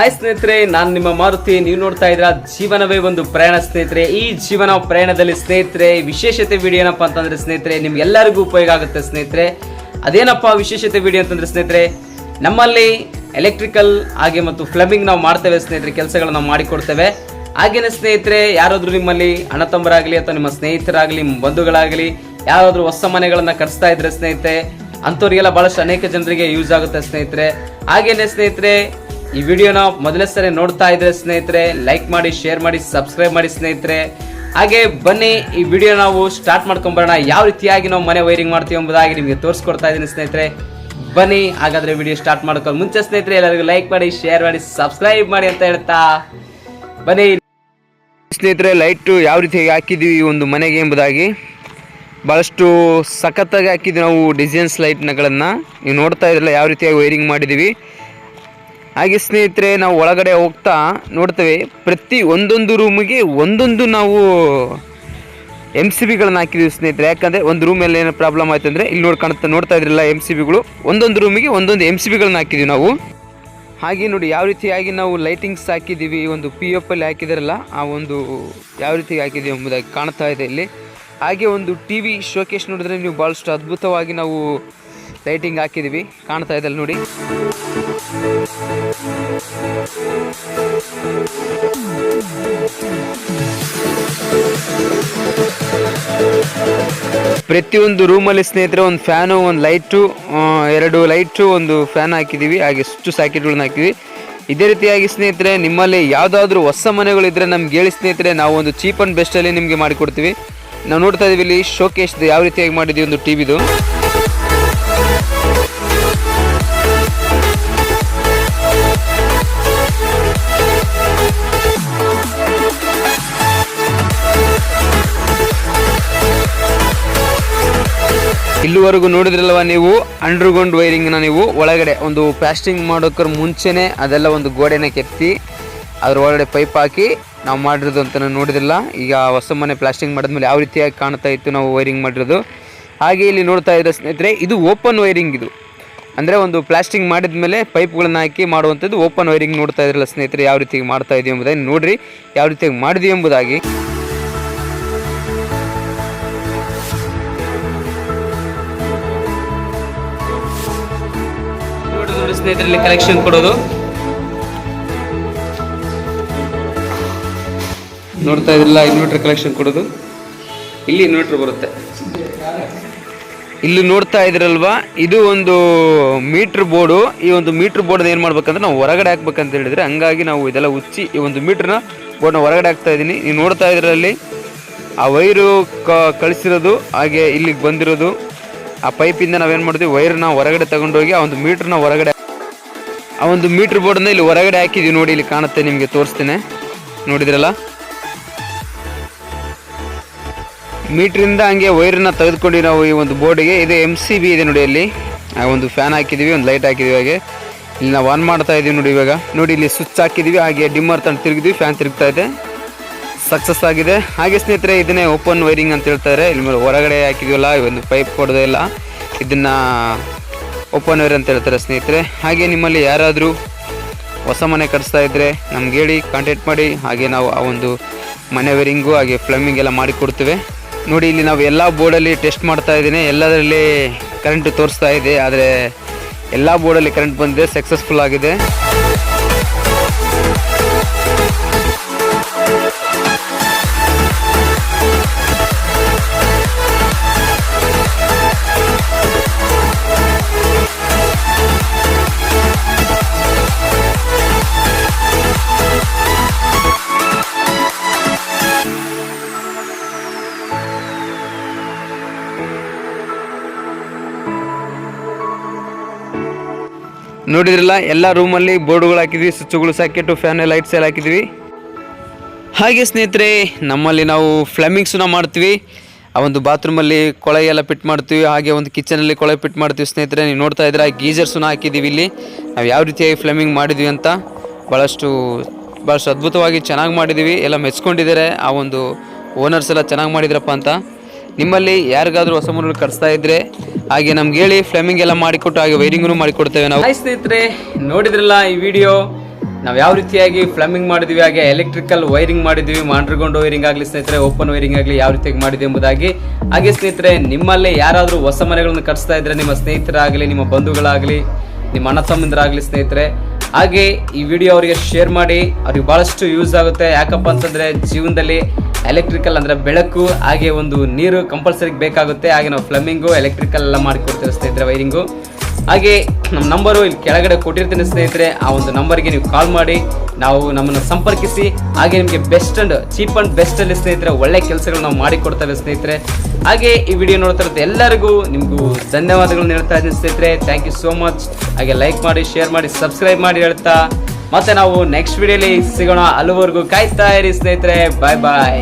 Hi ಸ್ನೇಹಿತರೆ, ನಾನು ನಿಮ್ಮ ಮಾರುತಿ. ನೀವು ನೋಡ್ತಾ ಇದ್ರ ಜೀವನವೇ ಒಂದು ಪ್ರಯಾಣ ಸ್ನೇಹಿತರೆ. ಈ ಜೀವನ ಪ್ರಯಾಣದಲ್ಲಿ ಸ್ನೇಹಿತರೆ ವಿಶೇಷತೆ ವಿಡಿಯೋ ಏನಪ್ಪ ಅಂತಂದ್ರೆ ಸ್ನೇಹಿತರೆ ನಿಮ್ಗೆಲ್ಲರಿಗೂ ಉಪಯೋಗ ಆಗುತ್ತೆ ಸ್ನೇಹಿತರೆ. ಅದೇನಪ್ಪ ವಿಶೇಷತೆ ವಿಡಿಯೋ ಅಂತಂದ್ರೆ ಸ್ನೇಹಿತರೆ, ನಮ್ಮಲ್ಲಿ ಎಲೆಕ್ಟ್ರಿಕಲ್ ಹಾಗೆ ಮತ್ತು ಪ್ಲಂಬಿಂಗ್ ನಾವು ಮಾಡ್ತೇವೆ ಸ್ನೇಹಿತರೆ. ಕೆಲಸಗಳನ್ನ ನಾವು ಮಾಡಿಕೊಡ್ತೇವೆ. ಹಾಗೇನೆ ಸ್ನೇಹಿತರೆ, ಯಾರಾದ್ರೂ ನಿಮ್ಮಲ್ಲಿ ಅಣ್ಣ ತಮ್ಮರಾಗಲಿ ಅಥವಾ ನಿಮ್ಮ ಸ್ನೇಹಿತರಾಗಲಿ ಬಂಧುಗಳಾಗಲಿ ಯಾರಾದ್ರೂ ಹೊಸ ಮನೆಗಳನ್ನ ಕಟ್ಸ್ತಾ ಇದ್ರೆ ಸ್ನೇಹಿತರೆ, ಅಂಥವ್ರಿಗೆಲ್ಲ ಬಹಳಷ್ಟು ಅನೇಕ ಜನರಿಗೆ ಯೂಸ್ ಆಗುತ್ತೆ ಸ್ನೇಹಿತರೆ. ಹಾಗೇನೆ ಸ್ನೇಹಿತರೆ, ಈ ವಿಡಿಯೋನ ಮೊದಲೇ ಸರಿ ನೋಡ್ತಾ ಇದ್ರೆ ಸ್ನೇಹಿತರೆ ಲೈಕ್ ಮಾಡಿ, ಶೇರ್ ಮಾಡಿ, ಸಬ್ಸ್ಕ್ರೈಬ್ ಮಾಡಿ ಸ್ನೇಹಿತರೆ. ಹಾಗೆ ಬನ್ನಿ ಈ ವಿಡಿಯೋ ನಾವು ಸ್ಟಾರ್ಟ್ ಮಾಡ್ಕೊಂಬರೋಣ. ಯಾವ ರೀತಿಯಾಗಿ ನಾವು ಮನೆ ವೈರಿಂಗ್ ಮಾಡ್ತೀವಿ ಎಂಬುದಾಗಿ ನಿಮಗೆ ತೋರಿಸ್ಕೊಡ್ತಾ ಇದ್ದೀನಿ ಸ್ನೇಹಿತರೆ. ಬನ್ನಿ ಹಾಗಾದ್ರೆ ವಿಡಿಯೋ ಸ್ಟಾರ್ಟ್ ಮಾಡ್ಕೊಂಡು ಮುಂಚೆ ಸ್ನೇಹಿತರೆ ಎಲ್ಲರಿಗೂ ಲೈಕ್ ಮಾಡಿ, ಶೇರ್ ಮಾಡಿ, ಸಬ್ಸ್ಕ್ರೈಬ್ ಮಾಡಿ ಅಂತ ಹೇಳ್ತಾ ಬನ್ನಿ ಸ್ನೇಹಿತರೆ. ಲೈಟು ಯಾವ ರೀತಿಯಾಗಿ ಹಾಕಿದ್ದೀವಿ ಒಂದು ಮನೆಗೆ ಎಂಬುದಾಗಿ ಭಾಳಷ್ಟು ಸಖತ್ತಾಗಿ ಹಾಕಿದ್ವಿ ನಾವು ಡಿಸೈನ್ಸ್ ಲೈಟ್ಗಳನ್ನು. ನೀವು ನೋಡ್ತಾ ಇದ್ರಲ್ಲ ಯಾವ ರೀತಿಯಾಗಿ ವೈರಿಂಗ್ ಮಾಡಿದ್ದೀವಿ. ಹಾಗೆ ಸ್ನೇಹಿತರೆ, ನಾವು ಒಳಗಡೆ ಹೋಗ್ತಾ ನೋಡ್ತೇವೆ ಪ್ರತಿ ಒಂದೊಂದು ರೂಮಿಗೆ ಒಂದೊಂದು ನಾವು MCBಗಳನ್ನ ಹಾಕಿದ್ದೀವಿ ಸ್ನೇಹಿತರೆ. ಯಾಕಂದರೆ ಒಂದು ರೂಮಲ್ಲಿ ಏನೋ ಪ್ರಾಬ್ಲಮ್ ಆಯ್ತು ಅಂದರೆ ಇಲ್ಲಿ ನೋಡ್ತಾ ಇದ್ರಲ್ಲ MCBಗಳು, ಒಂದೊಂದು ರೂಮಿಗೆ ಒಂದೊಂದು MCBಗಳನ್ನ ಹಾಕಿದ್ದೀವಿ ನಾವು. ಹಾಗೆ ನೋಡಿ ಯಾವ ರೀತಿಯಾಗಿ ನಾವು ಲೈಟಿಂಗ್ಸ್ ಹಾಕಿದ್ದೀವಿ. ಒಂದು POP ಅಲ್ಲಿ ಹಾಕಿದಾರಲ್ಲ ಆ ಒಂದು ಯಾವ ರೀತಿ ಹಾಕಿದ್ದೀವಿ ಎಂಬುದಾಗಿ ಕಾಣ್ತಾ ಇದೆ ಇಲ್ಲಿ. ಹಾಗೆ ಒಂದು TV ಶೋಕೇಶ್ ನೋಡಿದ್ರೆ ನೀವು ಭಾಳಷ್ಟು ಅದ್ಭುತವಾಗಿ ನಾವು ಲೈಟಿಂಗ್ ಹಾಕಿದ್ದೀವಿ, ಕಾಣ್ತಾ ಇದೆ ಅಲ್ಲಿ ನೋಡಿ. ಪ್ರತಿಯೊಂದು ರೂಮಲ್ಲಿ ಸ್ನೇಹಿತರೆ ಒಂದು ಫ್ಯಾನು, ಒಂದು ಲೈಟು, 2 ಲೈಟು, ಒಂದು ಫ್ಯಾನ್ ಹಾಕಿದ್ದೀವಿ. ಹಾಗೆ ಸ್ವಿಚ್ ಸಾಕೆಟ್ಗಳನ್ನ ಹಾಕಿದ್ವಿ. ಇದೇ ರೀತಿಯಾಗಿ ಸ್ನೇಹಿತರೆ ನಿಮ್ಮಲ್ಲಿ ಯಾವುದಾದ್ರೂ ಹೊಸ ಮನೆಗಳಿದ್ದರೆ ನಮ್ಗೆ ಹೇಳಿ ಸ್ನೇಹಿತರೆ, ನಾವು ಒಂದು ಚೀಪ್ ಆ್ಯಂಡ್ ಬೆಸ್ಟಲ್ಲಿ ನಿಮಗೆ ಮಾಡಿಕೊಡ್ತೀವಿ. ನಾವು ನೋಡ್ತಾ ಇದ್ದೀವಿ ಇಲ್ಲಿ ಶೋಕೇಶ್ದು ಯಾವ ರೀತಿಯಾಗಿ ಮಾಡಿದ್ದೀವಿ ಒಂದು TVದು. ಇಲ್ಲಿವರೆಗೂ ನೋಡಿದ್ರಲ್ವ ನೀವು ಅಂಡರ್ಗ್ರೌಂಡ್ ವೈರಿಂಗ್ನ. ನೀವು ಒಳಗಡೆ ಒಂದು ಪ್ಲಾಸ್ಟಿಂಗ್ ಮಾಡೋಕ್ರ ಮುಂಚೆನೇ ಅದೆಲ್ಲ ಒಂದು ಗೋಡೆನ ಕೆತ್ತಿ ಅದ್ರ ಒಳಗಡೆ ಪೈಪ್ ಹಾಕಿ ನಾವು ಮಾಡಿರೋದು ಅಂತ ನೋಡಿದ್ರಲ್ಲ. ಈಗ ಹೊಸ ಮನೆ ಪ್ಲಾಸ್ಟಿಂಗ್ ಮಾಡಿದ್ಮೇಲೆ ಯಾವ ರೀತಿಯಾಗಿ ಕಾಣ್ತಾ ಇತ್ತು ನಾವು ವೈರಿಂಗ್ ಮಾಡಿರೋದು. ಹಾಗೆ ಇಲ್ಲಿ ನೋಡ್ತಾ ಇದ್ರೆ ಸ್ನೇಹಿತರೆ, ಇದು ಓಪನ್ ವೈರಿಂಗ್. ಇದು ಅಂದರೆ ಒಂದು ಪ್ಲಾಸ್ಟಿಂಗ್ ಮಾಡಿದ ಮೇಲೆ ಪೈಪ್ಗಳನ್ನ ಹಾಕಿ ಮಾಡುವಂಥದ್ದು ಓಪನ್ ವೈರಿಂಗ್. ನೋಡ್ತಾ ಇದ್ರಲ್ಲ ಸ್ನೇಹಿತರೆ ಯಾವ ರೀತಿಯಾಗಿ ಮಾಡ್ತಾ ಇದೀವಿ ಎಂಬುದಾಗಿ ನೋಡ್ರಿ, ಯಾವ ರೀತಿಯಾಗಿ ಮಾಡಿದ್ವಿ ಎಂಬುದಾಗಿ. ಸ್ನೇಹಿತರಲ್ಲಿ ಕಲೆಕ್ಷನ್ ಕೊಡೋದು ನೋಡ್ತಾ ಇದ್ರಲ್ಲ, ಇನ್ವರ್ಟರ್ ಕಲೆಕ್ಷನ್ ಕೊಡೋದು. ಇಲ್ಲಿ ಇನ್ವರ್ಟರ್ ಬರುತ್ತೆ. ಇಲ್ಲಿ ನೋಡ್ತಾ ಇದ್ರಲ್ವಾ, ಇದು ಒಂದು ಮೀಟ್ರ್ ಬೋರ್ಡು. ಈ ಒಂದು ಮೀಟ್ರ್ ಬೋರ್ಡ್ ಏನು ಮಾಡ್ಬೇಕಂದ್ರೆ ನಾವು ಹೊರಗಡೆ ಹಾಕ್ಬೇಕಂತ ಹೇಳಿದ್ರೆ, ಹಂಗಾಗಿ ನಾವು ಇದೆಲ್ಲ ಉಚ್ಚಿ ಈ ಒಂದು ಮೀಟ್ರ್ನ ಬೋರ್ಡ್ನ ಹೊರಗಡೆ ಹಾಕ್ತಾ ಇದ್ದೀನಿ. ನೀವು ನೋಡ್ತಾ ಇದ್ರಲ್ಲಿ ಆ ವೈರು ಕಳಿಸಿರೋದು, ಹಾಗೆ ಇಲ್ಲಿಗೆ ಬಂದಿರೋದು ಆ ಪೈಪಿಂದ ನಾವೇನು ಮಾಡ್ತೀವಿ, ವೈರ್ನ ಹೊರಗಡೆ ತಗೊಂಡೋಗಿ ಆ ಒಂದು ಮೀಟ್ರ್ನ ಹೊರಗಡೆ, ಆ ಒಂದು ಮೀಟ್ರ್ ಬೋರ್ಡನ್ನ ಇಲ್ಲಿ ಹೊರಗಡೆ ಹಾಕಿದ್ದೀವಿ. ನೋಡಿ ಇಲ್ಲಿ ಕಾಣುತ್ತೆ, ನಿಮಗೆ ತೋರಿಸ್ತೇನೆ. ನೋಡಿದ್ರಲ್ಲ, ಮೀಟ್ರಿಂದ ಹಂಗೆ ವೈರನ್ನ ತೆಗೆದುಕೊಂಡು ನಾವು ಈ ಒಂದು ಬೋರ್ಡಿಗೆ, ಇದು MCB ಇದೆ ನೋಡಿ. ಅಲ್ಲಿ ಆ ಒಂದು ಫ್ಯಾನ್ ಹಾಕಿದ್ದೀವಿ, ಒಂದು ಲೈಟ್ ಹಾಕಿದ್ದೀವಿ. ಹಾಗೆ ಇಲ್ಲಿ ನಾವು ಆನ್ ಮಾಡ್ತಾ ಇದ್ದೀವಿ ನೋಡಿ. ಇವಾಗ ನೋಡಿ ಇಲ್ಲಿ ಸ್ವಿಚ್ ಹಾಕಿದ್ದೀವಿ, ಹಾಗೆ ಡಿಮ್ಮರ್ ತಂದು ತಿರುಗಿದ್ವಿ, ಫ್ಯಾನ್ ತಿರುಗ್ತಾ ಇದೆ, ಸಕ್ಸಸ್ ಆಗಿದೆ. ಹಾಗೆ ಸ್ನೇಹಿತರೆ, ಇದನ್ನೇ ಓಪನ್ ವೈರಿಂಗ್ ಅಂತ ಹೇಳ್ತಾರೆ. ಇಲ್ಲಿ ಮೇಲೆ ಹೊರಗಡೆ ಹಾಕಿದೀವಲ್ಲ ಈ ಒಂದು ಪೈಪ್ ಕೊಡೋದೇ ಇಲ್ಲ, ಇದನ್ನು ಓಪನ್ ವೈರ್ ಅಂತ ಹೇಳ್ತಾರೆ ಸ್ನೇಹಿತರೆ. ಹಾಗೆ ನಿಮ್ಮಲ್ಲಿ ಯಾರಾದರೂ ಹೊಸ ಮನೆ ಕಟ್ಸ್ತಾ ಇದ್ದರೆ ನಮ್ಗೆ ಹೇಳಿ, ಕಾಂಟ್ಯಾಕ್ಟ್ ಮಾಡಿ. ಹಾಗೆ ನಾವು ಆ ಒಂದು ಮನೆ ವೈರಿಂಗು ಹಾಗೆ ಪ್ಲಂಬಿಂಗ್ ಎಲ್ಲ ಮಾಡಿಕೊಡ್ತೇವೆ. ನೋಡಿ ಇಲ್ಲಿ ನಾವು ಎಲ್ಲ ಬೋರ್ಡಲ್ಲಿ ಟೆಸ್ಟ್ ಮಾಡ್ತಾ ಇದ್ದೀನಿ. ಎಲ್ಲದರಲ್ಲಿ ಕರೆಂಟ್ ತೋರಿಸ್ತಾ ಇದೆ, ಆದರೆ ಎಲ್ಲ ಬೋರ್ಡಲ್ಲಿ ಕರೆಂಟ್ ಬಂದಿದೆ, ಸಕ್ಸಸ್ಫುಲ್ ಆಗಿದೆ. ನೋಡಿದ್ರಲ್ಲ, ಎಲ್ಲ ರೂಮಲ್ಲಿ ಬೋರ್ಡುಗಳು ಹಾಕಿದ್ವಿ, ಸ್ವಿಚ್ಗಳು, ಸಾಕೆಟು, ಫ್ಯಾನ್, ಲೈಟ್ಸ್ ಎಲ್ಲ ಹಾಕಿದ್ವಿ. ಹಾಗೆ ಸ್ನೇಹಿತರೆ, ನಮ್ಮಲ್ಲಿ ನಾವು ಪ್ಲಂಬಿಂಗ್ಸನ್ನ ಮಾಡ್ತೀವಿ. ಆ ಒಂದು ಬಾತ್ರೂಮಲ್ಲಿ ಕೊಳೆ ಎಲ್ಲ ಫಿಟ್ ಮಾಡ್ತೀವಿ, ಹಾಗೆ ಒಂದು ಕಿಚನಲ್ಲಿ ಕೊಳೆ ಫಿಟ್ ಮಾಡ್ತೀವಿ ಸ್ನೇಹಿತರೆ. ನೀವು ನೋಡ್ತಾ ಇದ್ರೆ ಗೀಜರ್ಸನ್ನ ಹಾಕಿದ್ದೀವಿ. ಇಲ್ಲಿ ನಾವು ಯಾವ ರೀತಿಯಾಗಿ ಪ್ಲಂಬಿಂಗ್ ಮಾಡಿದ್ವಿ ಅಂತ ಭಾಳಷ್ಟು ಅದ್ಭುತವಾಗಿ ಚೆನ್ನಾಗಿ ಮಾಡಿದ್ದೀವಿ. ಎಲ್ಲ ಮೆಚ್ಕೊಂಡಿದ್ದಾರೆ, ಆ ಒಂದು ಓನರ್ಸ್ ಎಲ್ಲ ಚೆನ್ನಾಗಿ ಮಾಡಿದ್ರಪ್ಪ ಅಂತ. ನಿಮ್ಮಲ್ಲಿ ಯಾರಿಗಾದ್ರೂ ಹೊಸ ಮನೆಗಳು ಕಟ್ಸ್ತಾ ಇದ್ರೆ ಹಾಗೆ ನಮ್ಗೆ ಹೇಳಿ, ಫ್ಲಮಿಂಗ್ ಎಲ್ಲ ಮಾಡಿಕೊಟ್ಟು ಹಾಗೆ ವೈರಿಂಗ್ನು ಮಾಡಿಕೊಡ್ತೇವೆ ನಾವು. ಸ್ನೇಹಿತರೆ, ನೋಡಿದ್ರಲ್ಲ ಈ ವಿಡಿಯೋ. ನಾವು ಯಾವ ರೀತಿಯಾಗಿ ಪ್ಲಂಬಿಂಗ್ ಮಾಡಿದ್ವಿ, ಹಾಗೆ ಎಲೆಕ್ಟ್ರಿಕಲ್ ವೈರಿಂಗ್ ಮಾಡಿದ್ವಿ, ಅಂಡರ್ಗ್ರೌಂಡ್ ವೈರಿಂಗ್ ಆಗಲಿ ಸ್ನೇಹಿತರೆ, ಓಪನ್ ವೈರಿಂಗ್ ಆಗಲಿ ಯಾವ ರೀತಿಯಾಗಿ ಮಾಡಿದ್ವಿ ಎಂಬುದಾಗಿ. ಹಾಗೆ ಸ್ನೇಹಿತರೆ, ನಿಮ್ಮಲ್ಲೇ ಯಾರಾದರೂ ಹೊಸ ಮನೆಗಳನ್ನು ಕಟ್ಸ್ತಾ ಇದ್ರೆ, ನಿಮ್ಮ ಸ್ನೇಹಿತರಾಗಲಿ, ನಿಮ್ಮ ಬಂಧುಗಳಾಗಲಿ, ನಿಮ್ಮ ಅಣ್ಣ ತಮ್ಮಂದಿರಾಗಲಿ ಸ್ನೇಹಿತರೆ, ಹಾಗೆ ಈ ವಿಡಿಯೋ ಅವರಿಗೆ ಶೇರ್ ಮಾಡಿ. ಅವ್ರಿಗೆ ಬಹಳಷ್ಟು ಯೂಸ್ ಆಗುತ್ತೆ. ಯಾಕಪ್ಪ ಅಂತಂದ್ರೆ ಜೀವನದಲ್ಲಿ ಎಲೆಕ್ಟ್ರಿಕಲ್ ಅಂದ್ರೆ ಬೆಳಕು, ಹಾಗೆ ಒಂದು ನೀರು ಕಂಪಲ್ಸರಿ ಬೇಕಾಗುತ್ತೆ. ಹಾಗೆ ನಾವು ಪ್ಲಂಬಿಂಗು, ಎಲೆಕ್ಟ್ರಿಕಲ್ ಎಲ್ಲ ಮಾಡಿಕೊಡ್ತೇವೆ ಸ್ನೇಹಿತರೆ, ವೈರಿಂಗು. ಹಾಗೆ ನಮ್ಮ ನಂಬರು ಇಲ್ಲಿ ಕೆಳಗಡೆ ಕೊಟ್ಟಿರ್ತೀನಿ ಸ್ನೇಹಿತರೆ. ಆ ಒಂದು ನಂಬರ್ಗೆ ನೀವು ಕಾಲ್ ಮಾಡಿ ನಮ್ಮನ್ನು ಸಂಪರ್ಕಿಸಿ. ಹಾಗೆ ನಿಮಗೆ best and cheap and best ಅಲ್ಲಿ ಸ್ನೇಹಿತರೆ ಒಳ್ಳೆ ಕೆಲಸಗಳು ನಾವು ಮಾಡಿಕೊಡ್ತೇವೆ ಸ್ನೇಹಿತರೆ. ಹಾಗೆ ಈ ವಿಡಿಯೋ ನೋಡ್ತಾ ಇರುತ್ತೆ ಎಲ್ಲರಿಗೂ ನಿಮಗೂ ಧನ್ಯವಾದಗಳನ್ನು ಹೇಳ್ತಾ ಇದ್ದೀನಿ ಸ್ನೇಹಿತರೆ. Thank you so much. ಹಾಗೆ ಲೈಕ್ ಮಾಡಿ, ಶೇರ್ ಮಾಡಿ, ಸಬ್ಸ್ಕ್ರೈಬ್ ಮಾಡಿ ಹೇಳ್ತಾ ಮತ್ತೆ ನಾವು ನೆಕ್ಸ್ಟ್ ವಿಡಿಯೋಲಿ ಸಿಗೋಣ. ಅಲ್ಲಿವರೆಗೂ ಕಾಯ್ತಾ ಇರಿ ಸ್ನೇಹಿತರೆ. ಬಾಯ್ ಬಾಯ್.